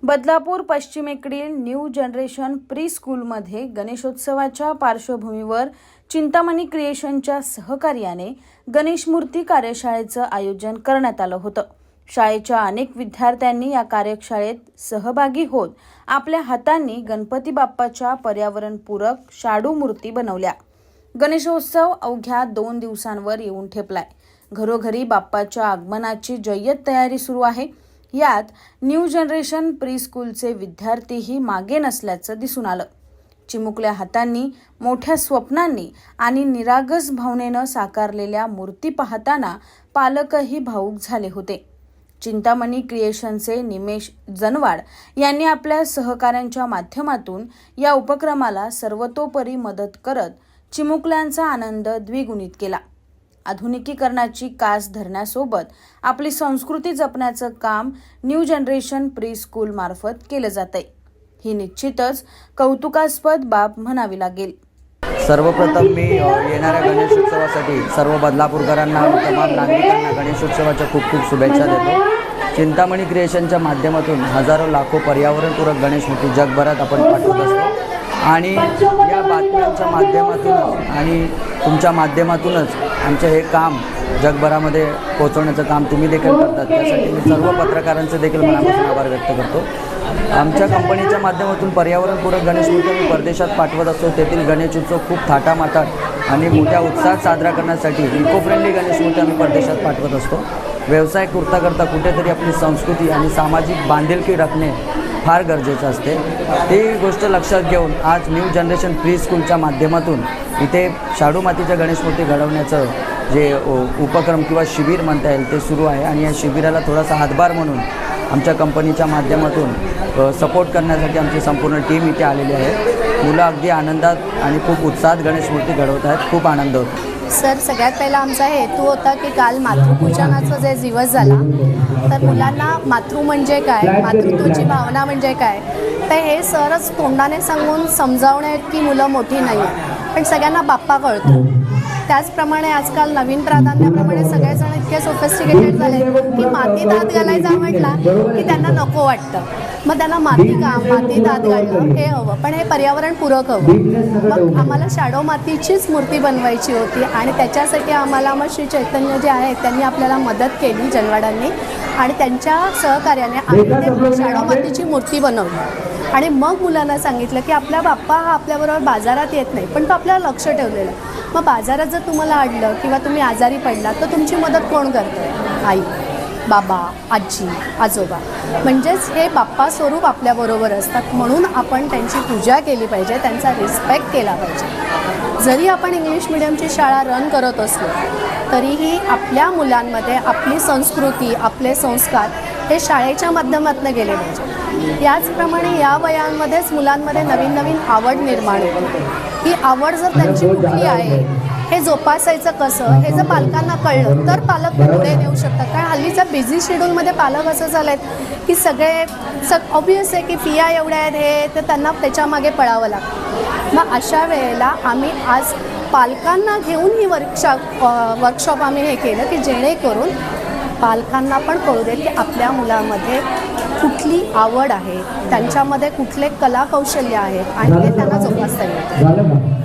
बदलापूर पश्चिमेकडील new generation pre स्कूलमध्ये गणेशोत्सवाच्या पार्श्वभूमीवर चिंतामणी क्रिएशनच्या सहकार्याने गणेश मूर्ती कार्यशाळेचं आयोजन करण्यात आलं होतं। शाळेच्या अनेक विद्यार्थ्यांनी या कार्यशाळेत सहभागी होत आपल्या हातांनी गणपती बाप्पाच्या पर्यावरणपूरक शाडू मूर्ती बनवल्या। गणेशोत्सव अवघ्या 2 दिवसांवर येऊन ठेपलाय। घरोघरी बाप्पाच्या आगमनाची जय्यत तयारी सुरू आहे। यात न्यू जनरेशन प्री स्कूलचे विद्यार्थीही मागे नसल्याचं दिसून आलं। चिमुकल्या हातांनी, मोठ्या स्वप्नांनी आणि निरागस भावनेनं साकारलेल्या मूर्ती पाहताना पालकही भावुक झाले होते। चिंतामणी क्रिएशनचे निमेश जनवाड यांनी आपल्या सहकाऱ्यांच्या माध्यमातून या उपक्रमाला सर्वतोपरी मदत करत चिमुकल्यांचा आनंद द्विगुणित केला। आधुनिकीकरणाची कास धरण्यासोबत आपली संस्कृती जपण्याचं काम न्यू जनरेशन प्री स्कूल मार्फत केलं जातंय। ही निश्चितच कौतुकास्पद बाब म्हणावी लागेल। सर्वप्रथम मी येणाऱ्या गणेशोत्सवासाठी सर्व बदलापूरकरांना आणि तमाम नागरिकांना गणेशोत्सवाच्या खूप खूप शुभेच्छा देतो। चिंतामणी क्रिएशनच्या माध्यमातून हजारो लाखो पर्यावरणपूरक गणेश मूर्ती जगभरात आपण पाठवत असतो आणि या बातम्यांच्या माध्यमातून आणि तुमच्या माध्यमातूनच आमचं हे काम जगभरामध्ये पोहोचवण्याचं काम तुम्ही देखील करतात। त्यासाठी मी सर्व पत्रकारांचे देखील मनापासून आभार व्यक्त करतो। आमच्या कंपनीच्या माध्यमातून पर्यावरणपूरक गणेश मूर्ती आम्ही परदेशात पाठवत असतो। तेथील गणेशोत्सव खूप थाटामाटात आणि मोठ्या उत्साहात साजरा करण्यासाठी इको फ्रेंडली गणेश मूर्ती आम्ही परदेशात पाठवत असतो। व्यवसाय करता कुठेतरी आपली संस्कृती आणि सामाजिक बांधिलकी राखणे फार गरजेचं असते। ती गोष्ट लक्षात घेऊन आज न्यू जनरेशन प्री स्कूलच्या माध्यमातून इथे शाडू मातीच्या गणेश मूर्ती घडवण्याचं जे उपक्रम किंवा शिबिर म्हणता येईल ते सुरू आहे आणि या शिबिराला थोडासा हातभार म्हणून आमच्या कंपनीच्या माध्यमातून सपोर्ट करण्यासाठी आमची संपूर्ण टीम इथे आलेली आहे। मुलं अगदी आनंदात आणि खूप उत्साहात गणेश मूर्ती घडवत आहेत। खूप आनंद होतो। सर, सगळ्यात पहिला आमचा हेतू होता की काल मातृपूजनाचा जे दिवस झाला तर मुलांना मातृ म्हणजे काय, मातृत्वाची भावना म्हणजे काय, तर हे सरच तोंडाने सांगून समजावणे की मुलं मोठी नाही, पण सगळ्यांना बाप्पा कळतो। त्याचप्रमाणे आजकाल नवीन प्राधान्याप्रमाणे सगळेजण इतके सोफिस्टिकेटेड झाले की मातीत हात घालायचा म्हटला की त्यांना नको वाटतं। मग त्यांना मातीत हात घालणं हे हवं, पण हे पर्यावरणपूरक हवं। मग आम्हाला शाडो मातीचीच मूर्ती बनवायची होती आणि त्याच्यासाठी आम्हाला मग श्री चैतन्य जे आहेत त्यांनी आपल्याला मदत केली जनवाडांनी आणि त्यांच्या सहकार्याने आम्ही ते शाडो मातीची मूर्ती बनवली। आणि मग मुलांना सांगितलं की आपला बाप्पा हा आपल्याबरोबर बाजारात येत नाही, पण तो आपल्याला लक्ष ठेवलेलं। मग बाजारात जर तुम्हाला अडलं किंवा तुम्ही आजारी पडला तर तुमची मदत कोण करतं? आई, बाबा, आजी, आजोबा, म्हणजेच हे बाप्पा स्वरूप आपल्याबरोबर असतात। म्हणून आपण त्यांची पूजा केली पाहिजे, त्यांचा रिस्पेक्ट केला पाहिजे। जरी आपण इंग्लिश मिडियमची शाळा रन करत असलो तरीही आपल्या मुलांमध्ये आपली संस्कृती, आपले संस्कार हे शाळेच्या माध्यमातून गेले पाहिजे। याचप्रमाणे या वयांमध्येच मुलांमध्ये नवीन नवीन आवड निर्माण होते। ही आवड जर त्यांची कुठली आहे हे जोपासायचं कसं हे जर पालकांना कळलं तर पालक पुढे नेऊ शकतात। कारण हल्लीच्या बिझी शेड्यूलमध्ये पालक असं झालं आहे की सगळे ऑब्वियस आहे की फिया एवढ्या आहेत हे तर त्यांना त्याच्यामागे पळावं लागतं। मग अशा वेळेला आम्ही आज पालकांना घेऊन ही वर्कशॉप आम्ही हे केलं की जेणेकरून पालकांना पण कळू दे की आपल्या मुलामध्ये कुठली आवड आहे, त्यांच्यामध्ये कुठले कलाकौशल्य आहेत आणि ते त्यांना जोपासता येतं।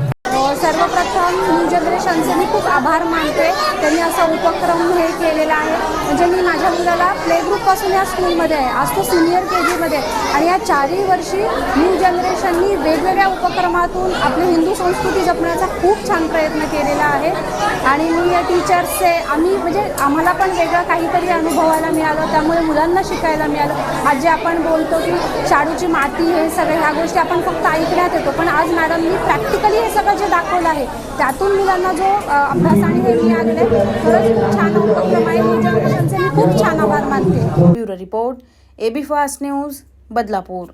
सर्वप्रथम न्यू जनरेशनचे मी खूप आभार मानते। त्यांनी असा उपक्रम हे केलेला आहे। म्हणजे मी माझ्या मुलाला प्ले ग्रुपपासून या स्कूलमध्ये आहे, आज तो सिनियर KGमध्ये आणि या 4ही वर्षी न्यू जनरेशननी वेगवेगळ्या उपक्रमातून आपली हिंदू संस्कृती जपण्याचा खूप छान प्रयत्न केलेला आहे। आणि मी या टीचर्सचे म्हणजे आम्हाला पण वेगळं काहीतरी अनुभवायला मिळालं, त्यामुळे मुलांना शिकायला मिळालं। आज जे आपण बोलतो की शाडूची माती हे सगळं ह्या गोष्टी आपण फक्त ऐकण्यात येतो, पण आज मॅडमनी प्रॅक्टिकली हे सगळं जे दाखवलं आहे त्यातून मुलांना जो अभ्यास आणि हे मिळालेलं आहे खरंच खूप छान उपक्रम आहे। न्यू जनरेशनचे मी खूप छान आभार मानते। Bureau report, AB fast news, Badlapur.